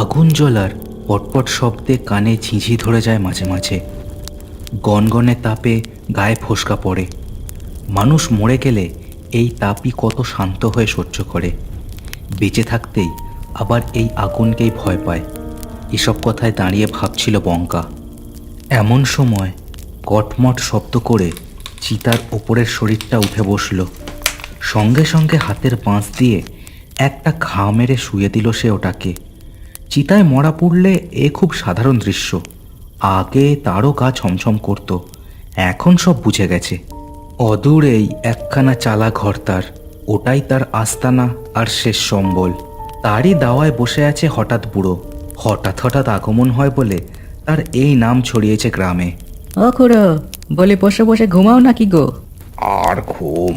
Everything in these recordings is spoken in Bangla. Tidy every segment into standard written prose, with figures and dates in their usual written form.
আগুন জ্বলার পটপট শব্দে কানে ঝিঝি ধরে যায় মাঝে মাঝে। গনগনে তাপে গায়ে ফোসকা পড়ে। মানুষ মরে গেলে এই তাপই কত শান্ত হয়ে সহ্য করে। বেঁচে থাকতেই আবার এই আগুনকেই ভয় পায়। এসব কথায় দাঁড়িয়ে ভাবছিল বঙ্কা। এমন সময় কটমট শব্দ করে চিতার ওপরের শরীরটা উঠে বসল। সঙ্গে সঙ্গে হাতের বাঁশ দিয়ে একটা ঘা মেরে শুয়ে দিল সে ওটাকে। চিতায় মরা পড়লে এ খুব সাধারণ দৃশ্য। আগে তারও গা ছমছম করত, এখন সব বুঝে গেছে। অদূরেই একখানা চালা ঘর তার, ওটাই তার আস্তানা আর শেষ সম্বল। তারই দাওয়ায় বসে আছে হঠাৎ বুড়ো। হঠাৎ হঠাৎ আগমন হয় বলে তার এই নাম ছড়িয়েছে গ্রামে। ও খুড়ো, বলে বসে বসে ঘুমাও নাকি গো? আর ঘুম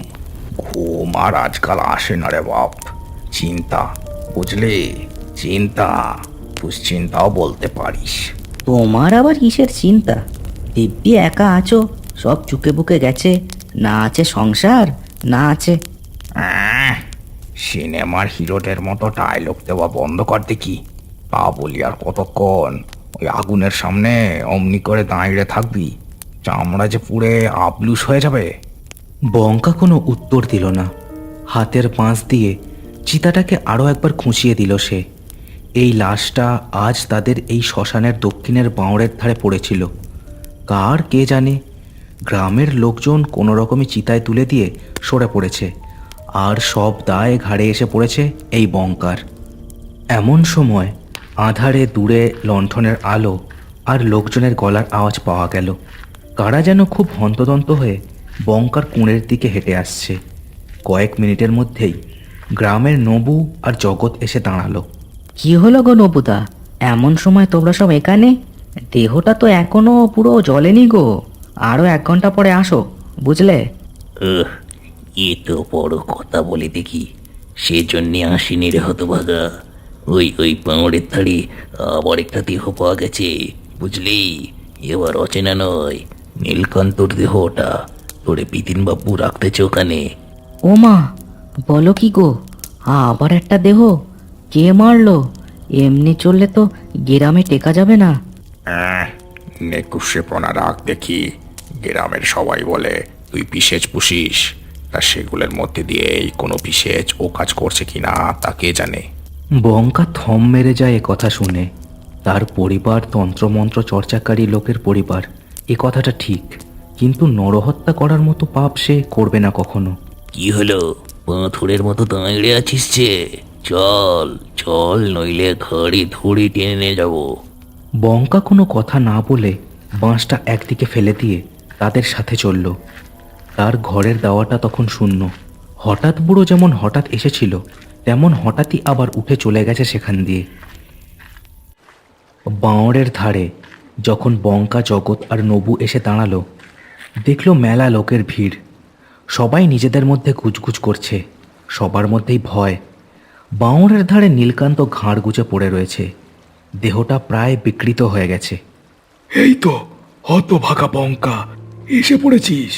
ঘুম আর আজকাল আসে না রে বাপ। চিন্তা, বুঝলি, চিন্তা, দুশ্চিন্তাও বলতে পারিস। তোমার আবার কিসের চিন্তা? দিব্যি একা আছো, সব চুকে বুকে গেছে। না আছে সংসার, না আছে। সিনেমার হিরোদের মতো ডায়লগ দেওয়া বন্ধ কর দেখি। তা বলি আর কতক্ষণ ওই আগুনের সামনে অমনি করে দাঁড়িয়ে থাকবি? চামড়া যে পুড়ে আবলুস হয়ে যাবে। বঙ্কা কোনো উত্তর দিল না। হাতের বাঁশ দিয়ে চিতাটাকে আরও একবার খুঁচিয়ে দিল সে। এই লাশটা আজ তাদের এই শ্মশানের দক্ষিণের বাঁওড়ের ধারে পড়েছিল। কার কে জানে। গ্রামের লোকজন কোনো রকমই চিতায় তুলে দিয়ে সরে পড়েছে, আর সব দায় ঘাড়ে এসে পড়েছে এই বঙ্কার। এমন সময় আঁধারে দূরে লণ্ঠনের আলো আর লোকজনের গলার আওয়াজ পাওয়া গেল। কারা যেন খুব হন্তদন্ত হয়ে বঙ্কার কুঁড়ের দিকে হেঁটে আসছে। কয়েক মিনিটের মধ্যেই গ্রামের নবু আর জগৎ এসে দাঁড়ালো। কি হলো গো নবুদা, এমন সময় তোমরা সব এখানে? দেহটা তো এখনো পুরো জ্বলেনি গো। আরো 1 ঘন্টা পরে আসো, বুঝলে? এ তো বড় কথা বলে দেখি। সেজন্যে আসিনি রে হতভাগা। ওই পাঁড়ের ধারে আবার একটা দেহ পাওয়া গেছে, বুঝলি? এবার অচেনা নয়, নীলকান্তর দেহ ওটা। তোরে বিপিনবাবু রাখতেছে ওখানে। ও মা, বলো কি গো? আবার একটা দেহ? কে মারলো? এমনি চললে তো গ্রামে টেকা যাবে না। নেকুশেপনা রাখ দেখি। গ্রামের সবাই বলে তুই পিসেজ পুষিস, তা সেগুলোর মধ্যে দিয়েই কোনো পিসেজ ও কাজ করছে কিনা তা কে জানে। বঙ্কা থম মেরে যায় এ কথা শুনে। তার পরিবার তন্ত্রমন্ত্র চর্চাকারী লোকের পরিবার, এ কথাটা ঠিক, কিন্তু নরহত্যা করার মতো পাপ সে করবে না কখনো। কি হলো, পাথরের মতো দাঁড়িয়ে আছিস যে? চল চল, নইলে ঘাড়ি ধরে টেনে নিয়ে যাবো। বঙ্কা কোনো কথা না বলে বাঁশটা একদিকে ফেলে দিয়ে তাদের সাথে চলল। তার ঘরের দাওয়াটা তখন শূন্য। হঠাৎ বুড়ো যেমন হঠাৎ এসেছিল, তেমন হঠাৎই আবার উঠে চলে গেছে সেখান দিয়ে। বাঁওড়ের ধারে যখন বঙ্কা, জগৎ আর নবু এসে দাঁড়ালো, দেখল মেলা লোকের ভিড়। সবাই নিজেদের মধ্যে গুজগুজ করছে, সবার মধ্যেই ভয়। বাঁওড়ের ধারে নীলকান্ত ঘাড় গুজে পড়ে রয়েছে, দেহটা প্রায় বিকৃত হয়ে গেছে। এই তো হতভাগা বঙ্কা, এসে পড়েছিস।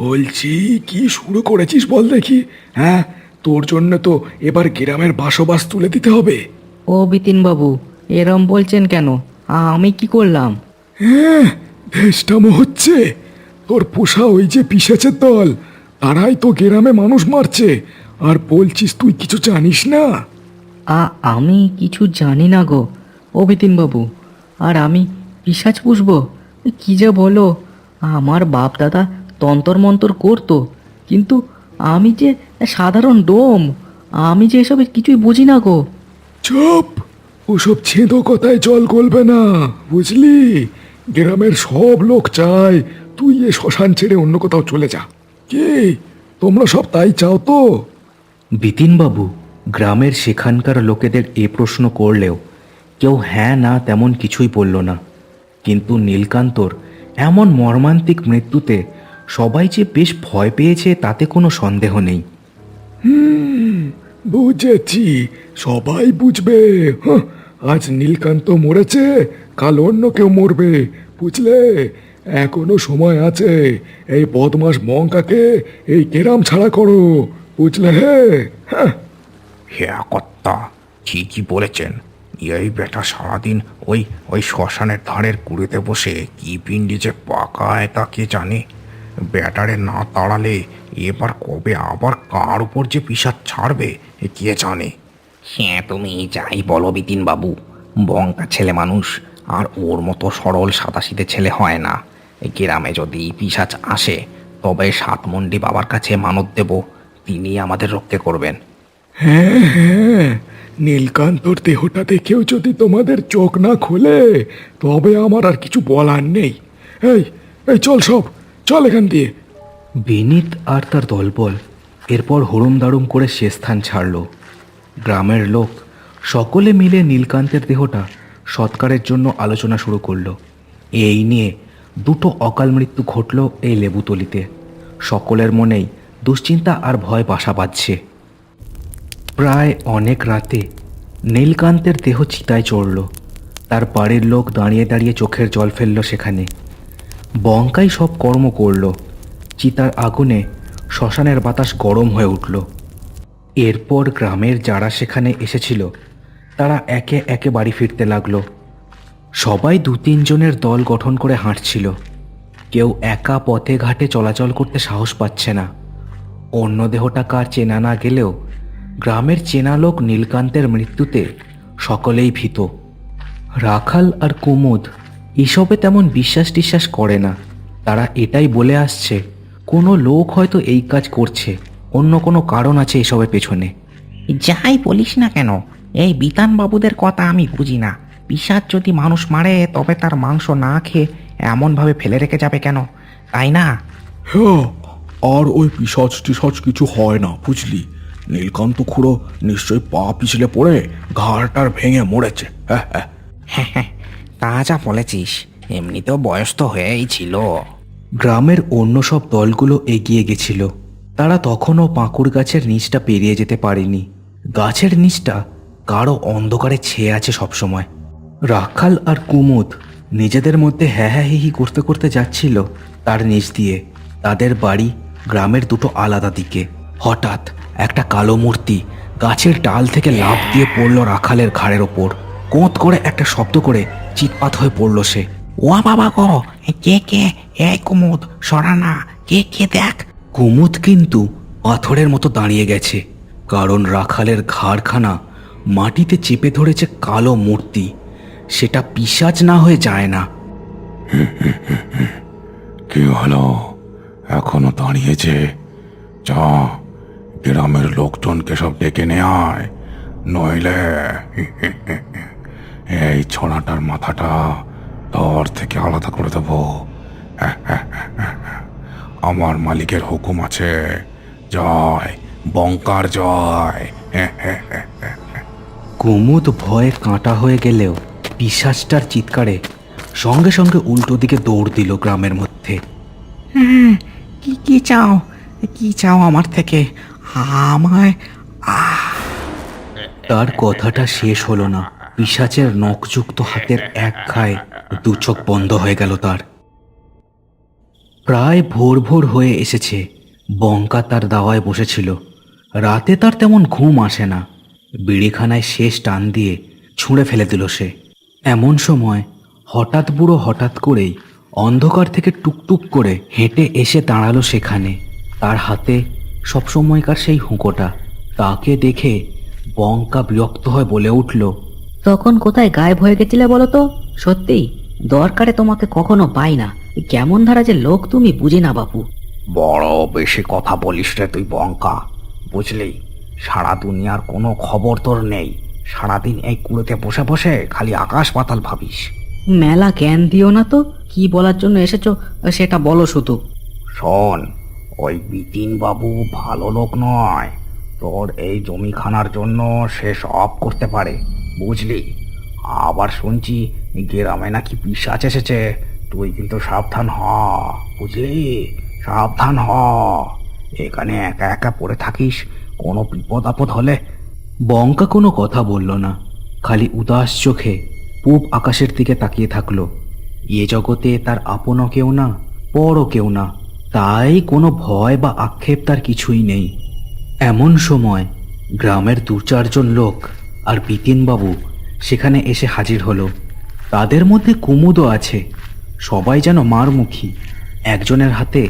বলছি, কি শুরু করেছিস বল দেখি? হ্যাঁ, তোর জন্য তো এবার গ্রামের বাসবাস তুলে দিতে হবে। ও বিপিনবাবু, এরম বলছেন কেন? আমি কি করলাম? হ্যাঁ, দেশটামো হচ্ছে। তোর পোষা ওই যে পিশাচের দল, তারাই তো গ্রামে মানুষ মারছে, আর বলছিস তুই কিছু জানিস না? আমি কিছু জানি না গো ও বিপিনবাবু। আর আমি পিশাচ পুষবো? কি যে বলো! আমার বাপ দাদা তন্তর মন্তর করতো, কিন্তু আমি যে সাধারণ ডোম, আমি যে এসবে কিছুই বুঝি না গো। চুপ! ওসব ছেঁদো কথায় জল গলবে না, বুঝলি? গ্রামের সব লোক চায় তুই এ শ্মশান ছেড়ে অন্য কোথাও চলে যা। কি তোমরা সব তাই চাও তো? বিপিনবাবু গ্রামের সেখানকার লোকেদের এ প্রশ্ন করলেও কেউ হ্যাঁ না তেমন কিছুই বলল না। কিন্তু নীলকান্তর এমন মর্মান্তিক মৃত্যুতে সবাই যে বেশ ভয় পেয়েছে তাতে কোনো সন্দেহ নেই। বুঝেছি, সবাই বুঝবে। আজ নীলকান্ত মরেছে, কাল অন্য কেউ মরবে, বুঝলে? এখনো সময় আছে। এই বদমাস মঙ্কাকে এই গ্রাম ছাড়া করো, বুঝলে? হ্যাঁ, হে কর্তা, ঠিকই বলেছেন। এই বেটা সারাদিন ওই ওই শ্মশানের ধারের কুড়িতে বসে কি পিণ্ডি যে পাকায় তা কে জানে। বেটারে না তাড়ালে এবার কবে আবার কার উপর যে পিসাচ ছাড়বে কে জানে। হ্যাঁ, তুমি যাই বলো বিতিন বাবু, বঙ্কা ছেলে মানুষ, আর ওর মতো সরল সাদাসিধে ছেলে হয় না। এই গ্রামে যদি পিশাচ আসে তবে সাতমন্ডি বাবার কাছে মানত দেব, তিনি আমাদের রক্ষে করবেন। হ্যাঁ, হ্যাঁ, নীলকান্তর দেহটা দেখেও যদি তোমাদের চোখ না খোলে তবে আমার আর কিছু বলার নেই। এই এই চল, সব চল এখান দিয়ে। বিনীত আর তার দলবল এরপর হুড়ুম দাড়ুম করে সে স্থান ছাড়ল। গ্রামের লোক সকলে মিলে নীলকান্তের দেহটা সৎকারের জন্য আলোচনা শুরু করলো। এই নিয়ে দুটো অকাল মৃত্যু ঘটল এই লেবুতলিতে। সকলের মনেই দুশ্চিন্তা আর ভয় বাসা বাঁধছে। প্রায় অনেক রাতে নীলকান্তের দেহ চিতায় চড়ল। তার বাড়ির লোক দাঁড়িয়ে দাঁড়িয়ে চোখের জল ফেলল সেখানে। বঙ্কাই সব কর্ম করল। চিতার আগুনে শ্মশানের বাতাস গরম হয়ে উঠল। এরপর গ্রামের যারা সেখানে এসেছিল তারা একে একে বাড়ি ফিরতে লাগলো। সবাই 2-3 জনের দল গঠন করে হাঁটছিল। কেউ একা পথে ঘাটে চলাচল করতে সাহস পাচ্ছে না। অন্য দেহটা কার চেনা না গেলেও গ্রামের চেনা লোক নীলকান্তের মৃত্যুতে সকলেই ভীত। রাখাল আর কুমুদ এসবে তেমন বিশ্বাস টিশ্বাস করে না। তারা এটাই বলে আসছে কোনো লোক হয়তো এই কাজ করছে, অন্য কোনো কারণ আছে এসবের পেছনে। যাই বলিস না কেন, এই বিতান বাবুদের কথা আমি বুঝি না। পিশাচ যদি মানুষ মারে তবে তার মাংস না খেয়ে এমনভাবে ফেলে রেখে যাবে কেন, তাই না? হ্যাঁ, আর ওই পিশাচ টিশাচ কিছু হয় না, বুঝলি? নীলকান্ত খুড়ো নিশ্চয়ই পা পিছলে পড়ে ঘাড়টার ভেঙে মরেছে। হ্যাঁ, হ্যাঁ। হ্যাঁ হ্যাঁ, তা যা বলেছিস। এমনিতেও বয়স তো হয়েই ছিল। গ্রামের অন্য সব দলগুলো এগিয়ে গেছিল। তারা তখনও পাঁকুড় গাছের নিচটা পেরিয়ে যেতে পারেনি। গাছের নিচটা কারো অন্ধকারে ছেয়ে আছে সবসময়। রাখাল আর কুমুদ নিজেদের মধ্যে হ্যাঁ হ্যাঁ হি হি করতে করতে যাচ্ছিল তার নিচ দিয়ে। তাদের বাড়ি গ্রামের দুটো আলাদা দিকে। হঠাৎ একটা কালো মূর্তি গাছের ডাল থেকে লাফ দিয়ে পড়ল রাখালের ঘাড়ের ওপর। কোঁত করে একটা শব্দ করে চিৎপাত হয়ে পড়ল সে। ওয়া বাবা গো, কে কে? এই কুমুদ, সরা না, কে কে দেখ। কুমুদ কিন্তু পাথরের মতো দাঁড়িয়ে গেছে, কারণ রাখালের ঘাড়খানা মাটিতে চেপে ধরেছে কালো মূর্তি। সেটা পিশাচ না হয়ে যায় না। কি হলো? এখনো দাঁড়িয়েছে? যা, গ্রামের লোকজনকে সব ডেকে নে আয়, নইলে এই ছড়াটার মাথাটা তোর থেকে আলাদা করে দেবো। আমার মালিকের হুকুম আছে। জয় বঙ্কার জয়। কুমুদ ভয়ে কাঁটা হয়ে গেলেও পিশাচটার চিৎকারে সঙ্গে সঙ্গে উল্টো দিকে দৌড় দিল গ্রামের মধ্যে। হ্যাঁ, কি কি চাও? কি চাও আমার থেকে? আমায় তার কথাটা শেষ হলো না। পিশাচের নখযুক্ত হাতের এক ঘায়ে 2 চোখ বন্ধ হয়ে গেল তার। প্রায় ভোর ভোর হয়ে এসেছে। বঙ্কা তার দাওয়ায় বসেছিল। রাতে তার তেমন ঘুম আসে না। বিড়িখানায় শেষ টান দিয়ে ছুঁড়ে ফেলে দিল সে। এমন সময় হঠাৎ বুড়ো হঠাৎ করেই অন্ধকার থেকে টুকটুক করে হেঁটে এসে দাঁড়ালো সেখানে। তার হাতে সবসময়কার সেই হুঁকোটা। তাকে দেখে বঙ্কা বিরক্ত হয়ে বলে উঠল, তখন কোথায় গায়েব হয়ে গেছিলে বলো তো? সত্যি দরকারে তোমাকে কখনো পাই না। কেমন ধারা যে লোক তুমি বুঝি না বাপু। বড় বেশি কথা বলিস রে তুই বঙ্কা, বুঝলি? সারা দুনিয়ার কোনো খবর তোর নেই। সারাদিন এই কুড়োতে বসে বসে খালি আকাশ পাতাল ভাবিস। মেলা জ্ঞান দিও না তো। কি বলার জন্য এসেছো সেটা বলো শুধু। শোন, ওই বিপিন বাবু ভালো লোক নয়। তোর এই জমিখানার জন্য সে সব করতে পারে, বুঝলি? আবার শুনছি গ্রামে নাকি পিশাচ এসেছে। তুই কিন্তু সাবধান হ, বুঝলি? সাবধান হ। এখানে একা একা পড়ে থাকিস, কোনো বিপদ আপদ হলে। বঙ্কা কোনো কথা বলল না, খালি উদাস চোখে পূব আকাশের দিকে তাকিয়ে থাকলো। এ জগতে তার আপনও কেউ না, পরও কেউ না, তাই কোনো ভয় বা আক্ষেপ তার কিছুই নেই। এমন সময় গ্রামের 2-4 জন লোক আর বিপিনবাবু সেখানে এসে হাজির হলো। তাদের মধ্যে কুমুদও আছে। সবাই যেন মারমুখী। একজনের হাতে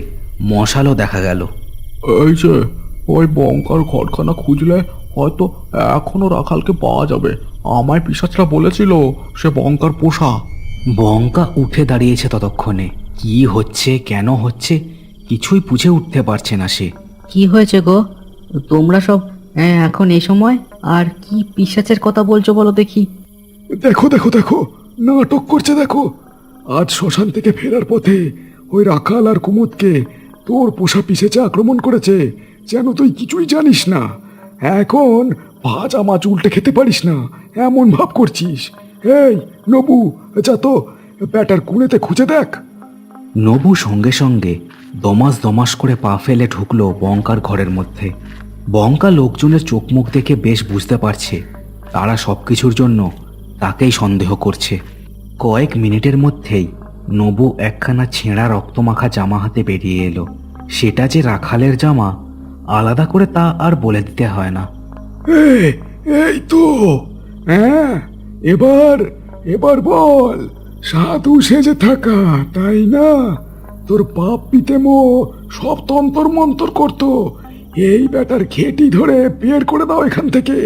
মশালও দেখা গেল। এই যে ওই বঙ্কার ঘরখানা খুঁজলে হয়তো এখনো রাখালকে পাওয়া যাবে। আমায় পিশাচরা বলেছিল সে বঙ্কার পোষা। বঙ্কা উঠে দাঁড়িয়েছে ততক্ষণে। কি হচ্ছে, কেন হচ্ছে, কিছুই বুঝে উঠতে পারছে না সে। কি হয়েছে গো? তোমরা সব এখন এই সময় আর কি পিশাচের কথা বলছো বলো দেখি। দেখো দেখো দেখো, নাটক করছে দেখো। আজ শ্মশান থেকে ফেরার পথে ওই রাখাল আর কুমুদকে তোর পোষা পিশেচে আক্রমণ করেছে, যেন তুই কিছুই জানিস না। এখন ভাজা মাছ উল্টে খেতে পারিস না এমন ভাব করছিস। এই নবু, যা তো ব্যাটার কুড়েতে খুঁজে দেখ। নবু সঙ্গে সঙ্গে দমাস দমাস করে পা ফেলে ঢুকলো বঙ্কার ঘরের মধ্যে। বঙ্কা লোকজনের চোখ মুখ দেখে বেশ বুঝতে পারছে তারা সবকিছুর জন্য তাকেই সন্দেহ করছে। কয়েক মিনিটের মধ্যেই নবু একখানা ছেঁড়া রক্তমাখা জামা হাতে বেরিয়ে এলো। সেটা যে রাখালের জামা আলাদা করে তা আর বলে দিতে হয় না। এই তো, হ্যাঁ, এবার এবার বল, সাধু সেজে থাকা তাই না? তোর বাপ পিতেমো সব তন্তর মন্তর করতো। এই ব্যাটার ঘেটি ধরে বের করে দাও এখান থেকে।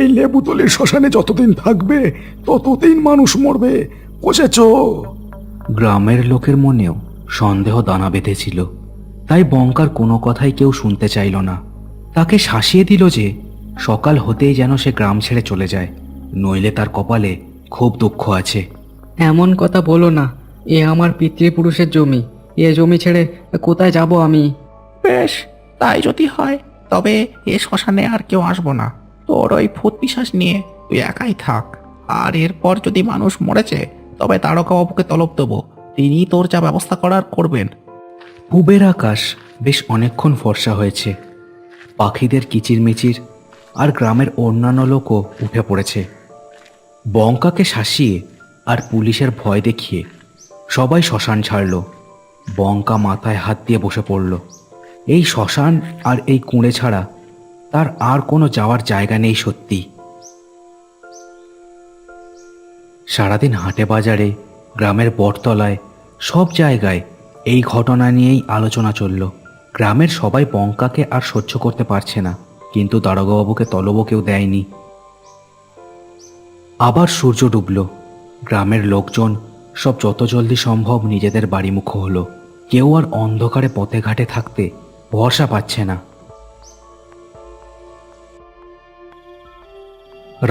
এই লেবুতলির শ্মশানে যতদিন থাকবে ততদিন মানুষ মরবে, বুঝেছ? গ্রামের লোকের মনেও সন্দেহ দানা বেঁধেছিল, তাই বঙ্কার কোনো কথাই কেউ শুনতে চাইল না। তাকে শাসিয়ে দিল যে সকাল হতেই যেন সে গ্রাম ছেড়ে চলে যায়, নইলে তার কপালে খুব দুঃখ আছে। এমন কথা বলো না, এ আমার পিতৃপুরুষের জমি। এ জমি ছেড়ে কোথায় যাব আমি? বেশ, তাই যদি হয় তবে এ শ্মশানে আর কেউ আসবো না। তোর ওই ভূত পিশাচ নিয়ে তুই একাই থাক। আর এরপর যদি মানুষ মরেছে তবে তারকাবাবুকে তলব দেবো, তিনি তোর যা ব্যবস্থা করার করবেন। পূবের আকাশ বেশ অনেকক্ষণ ফর্সা হয়েছে। পাখিদের কিচিরমিচির আর গ্রামের অন্যান্য লোকও উঠে পড়েছে। বঙ্কাকে শাসিয়ে আর পুলিশের ভয় দেখিয়ে সবাই শ্মশান ছাড়ল। বঙ্কা মাথায় হাত দিয়ে বসে পড়ল। এই শ্মশান আর এই কুঁড়ে ছাড়া তার আর কোনো যাওয়ার জায়গা নেই সত্যি। সারাদিন হাটে বাজারে, গ্রামের বটতলায়, সব জায়গায় এই ঘটনা নিয়েই আলোচনা চলল। গ্রামের সবাই বঙ্কাকে আর সহ্য করতে পারছে না, কিন্তু দারোগাবাবুকে তলবও কেউ দেয়নি। আবার সূর্য ডুবল। গ্রামের লোকজন সব যত জলদি সম্ভব নিজেদের বাড়িমুখো হলো। কেউ আর অন্ধকারে পথে ঘাটে থাকতে ভরসা পাচ্ছে না।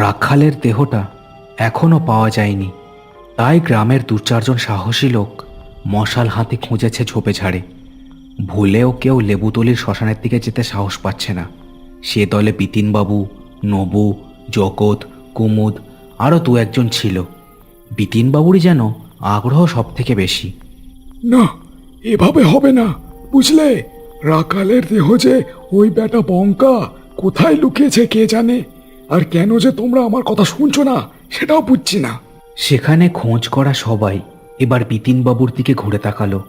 রাখালের দেহটা এখনো পাওয়া যায়নি, তাই গ্রামের 2-4 জন সাহসী লোক মশাল হাতে খুঁজেছে ঝোপে ঝাড়ে। ভুলেও কেউ লেবুতলির শ্মশানের দিকে যেতে সাহস পাচ্ছে না। সে দলে বিপিনবাবু, নবু, জগৎ, কুমুদ আরও 2-1 জন ছিল। বিপিনবাবুরই যেন আগ্রহ সব থেকে বেশি। না, এভাবে হবে না, বুঝলে? রাখালের দেহ যে ওই ব্যাটা বঙ্কা কোথায় লুকিয়েছে কে জানে। আর কেন যে তোমরা আমার কথা শুনছো না সেটাও বুঝছি না। সেখানে খোঁজ করা সবাই এবার বিপিনবাবুর দিকে ঘুরে তাকালো।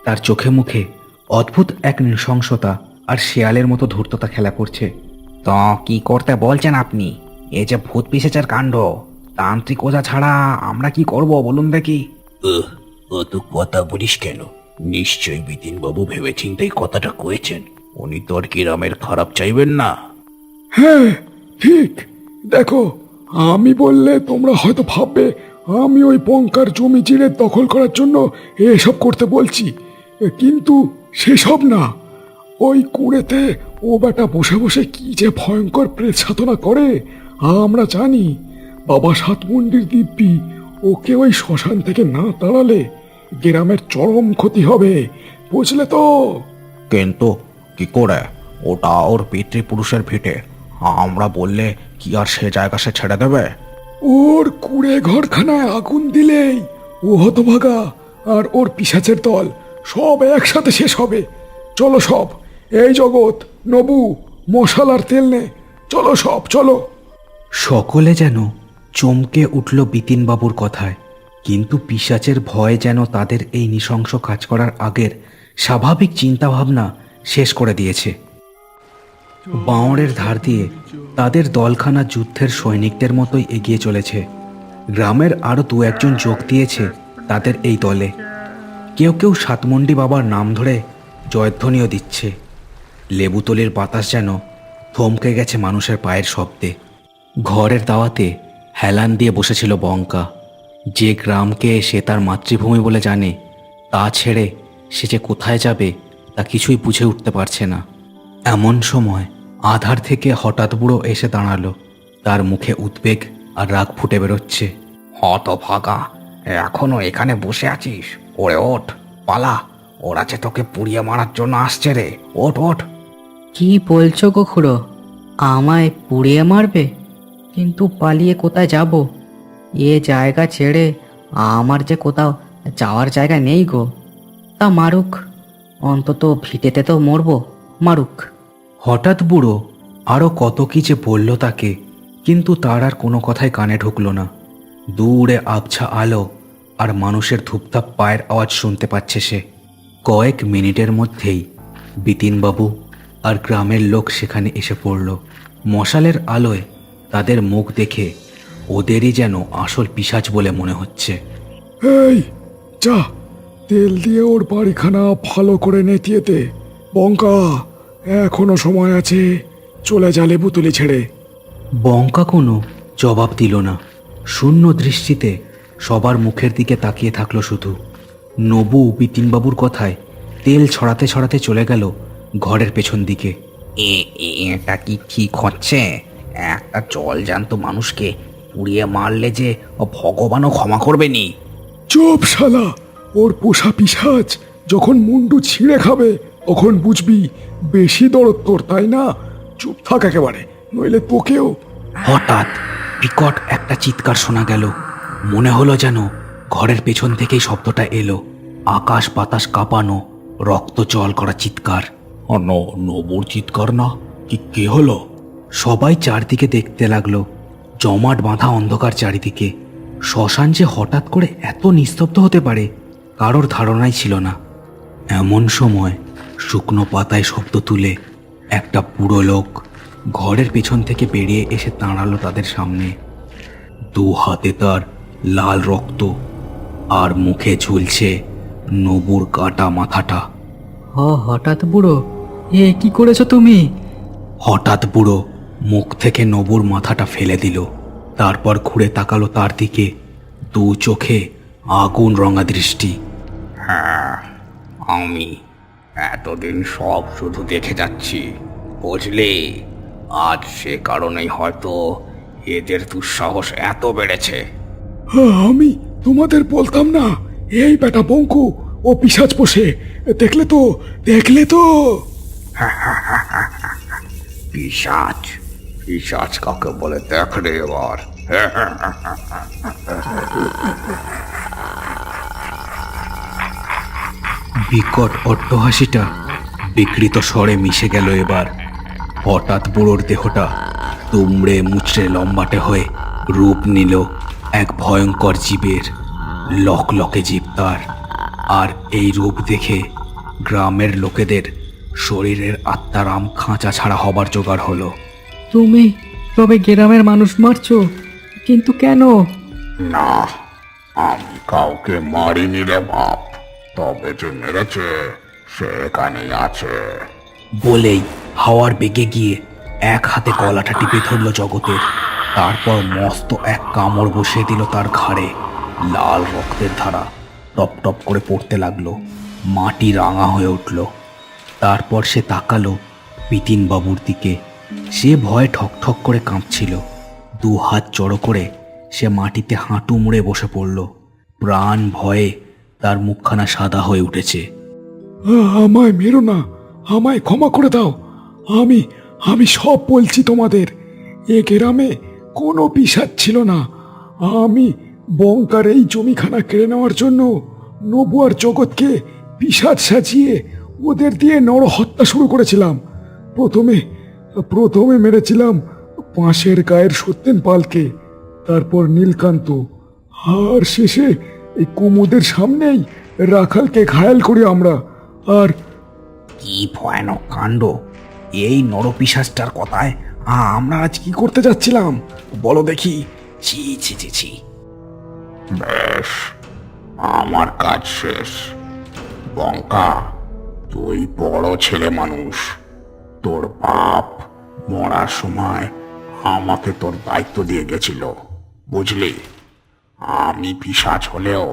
তার চোখে মুখে অদ্ভুত এক নৃশংসতা আর শেয়ালের মতো ধূর্ততা খেলা করছে। তো কি করতে বলছেন আপনি? এ যে ভূত পিশাচের কাণ্ড, তান্ত্রিক ওঝা ছাড়া আমরা কি করব বলুন দেখি? অত কথা বলিস কেন? নিশ্চয়ই বিপিনবাবু ভেবেচিন্তেই কথাটা কয়েছেন। উনি তো আর গ্রামের খারাপ চাইবেন না। হ্যাঁ, ঠিক। দেখো, আমি বললে তোমরা হয়তো ভাববে আমি ওই বঙ্কার জমি চিড়ে দখল করার জন্য এসব করতে বলছি, কিন্তু সেসব না। ওই কুড়েতে ও বেটা বসে বসে কি যে ভয়ঙ্কর প্রেত সাধনা করে আমরা জানি। বাবা সাতমুন্ডির দিব্যি ওকে ওই শ্মশান থেকে না তাড়ালে গ্রামের চরম ক্ষতি হবে, বুঝলে তো? কিন্তু কি করে? ওটা ওর পিতৃপুরুষের ভিটে, আমরা বললে কি আর সে জায়গা সে ছেড়ে দেবে? ওর কুড়ে ঘরখানায় আগুন দিলেই ও হতভাগা আর ওর পিশাচের দল সব একসাথে শেষ হবে। চলো সব, এই জগৎ, নবু, মশাল আর তেল নে, চলো সব, চলো। সকলে যেন চমকে উঠল বিপিনবাবুর কথায়। কিন্তু পিশাচের ভয় যেন তাদের এই নৃশংস কাজ করার আগের স্বাভাবিক চিন্তাভাবনা শেষ করে দিয়েছে। বাঁওড়ের ধার দিয়ে তাদের দলখানা যুদ্ধের সৈনিকদের মতোই এগিয়ে চলেছে। গ্রামের আরও দু একজন যোগ দিয়েছে তাদের এই দলে। কেউ কেউ সাতমন্ডি বাবার নাম ধরে জয়ধ্বনিও দিচ্ছে। লেবুতলির বাতাস যেন থমকে গেছে মানুষের পায়ের শব্দে। ঘরের দাওয়াতে হেলান দিয়ে বসেছিল বঙ্কা। যে গ্রামকে সে তার মাতৃভূমি বলে জানে, তা ছেড়ে সে যে কোথায় যাবে তা কিছুই বুঝে উঠতে পারছে না। এমন সময় আধার থেকে হঠাৎ বুড়ো এসে দাঁড়ালো। তার মুখে উদ্বেগ আর রাগ ফুটে বেরোচ্ছে। হতভাগা, এখনো এখানে বসে আছিস? ওরে ওঠ, পালা, ওরা যে তোকে পুড়িয়ে মারার জন্য আসছে রে। ওঠ ওঠ। কি বলছো গো খুড়ো? আমায় পুড়িয়ে মারবে? কিন্তু পালিয়ে কোথায় যাব? এ জায়গা ছেড়ে আমার যে কোথাও যাওয়ার জায়গা নেই গো। তা মারুক, অন্তত ভিটেতে তো মরবো, মারুক। হঠাৎ বুড়ো আরও কত কি যে বলল তাকে, কিন্তু তার আর কোনো কথাই কানে ঢুকল না। দূরে আবছা আলো আর মানুষের ধূপধাপ পায়ের আওয়াজ শুনতে পাচ্ছে সে। কয়েক মিনিটের মধ্যেই বিতিনবাবু আর গ্রামের লোক সেখানে এসে পড়ল। মশালের আলোয় তাদের মুখ দেখে ওদেরই যেন আসল পিশাচ বলে মনে হচ্ছে। এই যা, তেল দিয়ে ওর বাড়িখানা ভালো করে নেতিয়ে দে। বঙ্কা, এখনো সময় আছে, চলে যা লেবুতলি ছেড়ে। বঙ্কা কোনো জবাব দিল না। শূন্য দৃষ্টিতে সবার মুখের দিকে তাকিয়ে থাকলো শুধু। নবু বিতিনবাবুর কথায় তেল ছড়াতে ছড়াতে চলে গেল ঘরের পেছন দিকে। এটা কি ঠিক হচ্ছে? একটা জলজান্ত মানুষকে পুড়িয়ে মারলে যে ভগবানও ক্ষমা করবে নি। চুপ শালা, ওর পোষা পিশাচ যখন মুন্ডু ছিঁড়ে খাবে তখন বুঝবি বেশি দরদ তোর, তাই না? চুপ থাক একেবারে, নইলে তোকেও। হঠাৎ বিকট একটা চিৎকার শোনা গেল। মনে হলো যেন ঘরের পেছন থেকেই শব্দটা এলো। আকাশ বাতাস কাঁপানো, রক্ত জল করা চিৎকার। নবুর চিৎকার না? কে হলো? সবাই চারদিকে দেখতে লাগলো। জমাট বাঁধা অন্ধকার চারিদিকে। শ্মশান যে হঠাৎ করে এত নিস্তব্ধ হতে পারে কারোর ধারণাই ছিল না। এমন সময় শুকনো পাতায় শব্দ তুলে একটা বুড়ো লোক ঘরের পেছন থেকে বেরিয়ে এসে দাঁড়ালো তাদের সামনে। দু হাতে তার লাল রক্ত, আর মুখে ঝুলছে নবুর কাটা মাথাটা। হঠাৎ বুড়ো, এ কি করেছো তুমি? হঠাৎ বুড়ো মুখ থেকে নবুর মাথাটা ফেলে দিল। তারপর ঘুরে তাকালো তার দিকে, দু চোখে আগুন রঙা দৃষ্টি। হ্যাঁ, আমি এতদিন সব শুধু দেখে যাচ্ছি, বুঝলি? আজ সে কারণেই হয়তো এদের দুঃসাহস এত বেড়েছে। আমি তোমাদের বলতাম না, এই বেটা বঙ্কু ও পিশাচ পোষে। দেখলে তো, দেখলে তো। পিশাচ? পিশাচ কাকে বলে দেখ রে এবার। বিকট অট্টহাসিটা বিকৃত স্বরে মিশে গেল এবার। হঠাৎ বুড়োর দেহটা তুমড়ে মুচড়ে লম্বাটে হয়ে রূপ নিল এক ভয়ঙ্কর জীবের। লকলকে জীব তার। আর এই রূপ দেখে গ্রামের লোকেদের শরীরের আত্মারাম খাঁচা ছাড়া হবার জোগাড় হলো। তুমি তবে গ্রামের মানুষ মারছো, কিন্তু কেন? না, আমি কাউকে মারিনি রে বাপ, তবে যে মেরেছে সে এখানেই আছে। বলেই হাওয়ার বেগে গিয়ে এক হাতে গলাটা টিপে ধরল জগতের। তারপর মস্ত এক কামড় বসিয়ে দিল তার ঘাড়ে। লাল রক্তের ধারা টপ টপ করে পড়তে লাগলো। মাটি রাঙা হয়ে উঠল। তারপর সে তাকালো বিতিনবাবুর দিকে। সে ভয়ে ঠকঠক করে কাঁপছিল। দু হাত জড়ো করে সে মাটিতে হাঁটু মুড়ে বসে পড়ল। প্রাণ ভয়ে তার মুখখানা সাদা হয়ে উঠেছে। আমায় মেরো না, আমায় ক্ষমা করে দাও। আমি আমি সব বলছি তোমাদের। এ গ্রামে কোনো পিশাচ ছিল না। আমি বঙ্কার এই জমিখানা কেড়ে নেওয়ার জন্য নবু আর জগৎকে পিশাচ সাজিয়ে ওদের দিয়ে নরহত্যা শুরু করেছিলাম। প্রথমে মেরেছিলাম পাশের গায়ের সত্যেন পালকে, তারপর নীলকান্ত, আর শেষে এই কুমুদের সামনেই রাখালকে ঘায়াল করি আমরা। আর কি ভয়ানক কাণ্ড! এই নরপিশাচটার কথায় আমরা আজ কি করতে যাচ্ছিলাম বলো দেখি। ছি ছি ছি ছি। বেশ, আমার কাজ শেষ। বঙ্কা, তুই বড় ছেলে মানুষ। তোর বাপ মরার সময় আমাকে তোর দায়িত্ব দিয়ে গেছিল, বুঝলি? আমি পিশাচ হলেও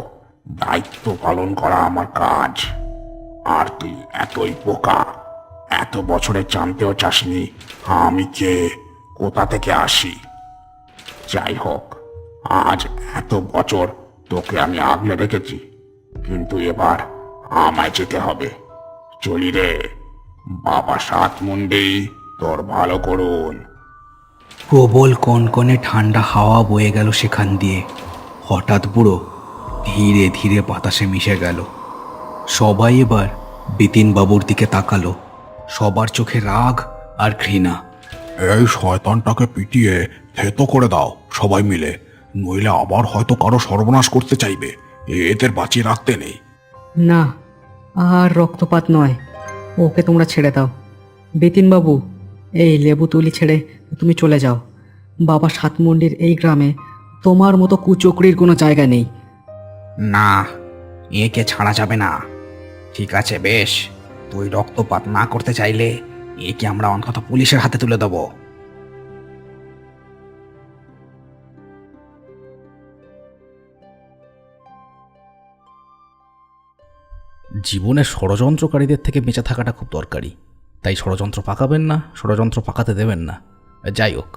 দায়িত্ব পালন করা আমার কাজ। আর তুই এতই বোকা, এত বছরে জানতেও চাসনি আমি কে, কোথা থেকে আসি। যাই হোক, আজ এত বছর তোকে আমি আগলে রেখেছি, কিন্তু এবার আমায় যেতে হবে। চলি রে, বাবা সাত মুন্ডি তোর ভালো করুন। প্রবল কনকনে ঠান্ডা হাওয়া বয়ে গেল সেখান দিয়ে। হঠাৎ বুড়ো ধীরে ধীরে বাতাসে মিশে গেল। সবাই এবার বিপিনবাবুর দিকে তাকালো, সবার চোখে রাগ আর ঘৃণা। এই শয়তানটাকে পিটিয়ে থেতো করে দাও সবাই মিলে, নইলে আবার হয়তো কারো সর্বনাশ করতে চাইবে। এদের বাঁচিয়ে রাখতে নেই। না, আর রক্তপাত নয়, ওকে তোমরা ছেড়ে দাও। বিপিনবাবু, এই লেবু তুলি ছেড়ে তুমি চলে যাও। বাবা সাতমন্ডির এই গ্রামে তোমার মতো কুচক্রির কোনো জায়গা নেই। না, একে ছাড়া যাবে না। ঠিক আছে, বেশ, তুই রক্তপাত না করতে চাইলে একে আমরা অন্তত পুলিশের হাতে তুলে দেব। জীবনে ষড়যন্ত্রকারীদের থেকে বেঁচে থাকাটা খুব দরকারি, তাই ষড়যন্ত্র পাকাবেন না, ষড়যন্ত্র পাকাতে দেবেন না। যাই হোক,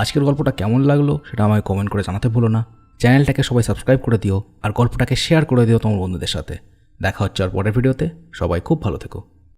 আজকের গল্পটা কেমন লাগলো সেটা আমায় কমেন্ট করে জানাতে ভুলো না। চ্যানেলটাকে সবাই সাবস্ক্রাইব করে দিও আর গল্পটাকে শেয়ার করে দিও তোমার বন্ধুদের সাথে। দেখা হচ্ছে আর পরের ভিডিওতে। সবাই খুব ভালো থেকো।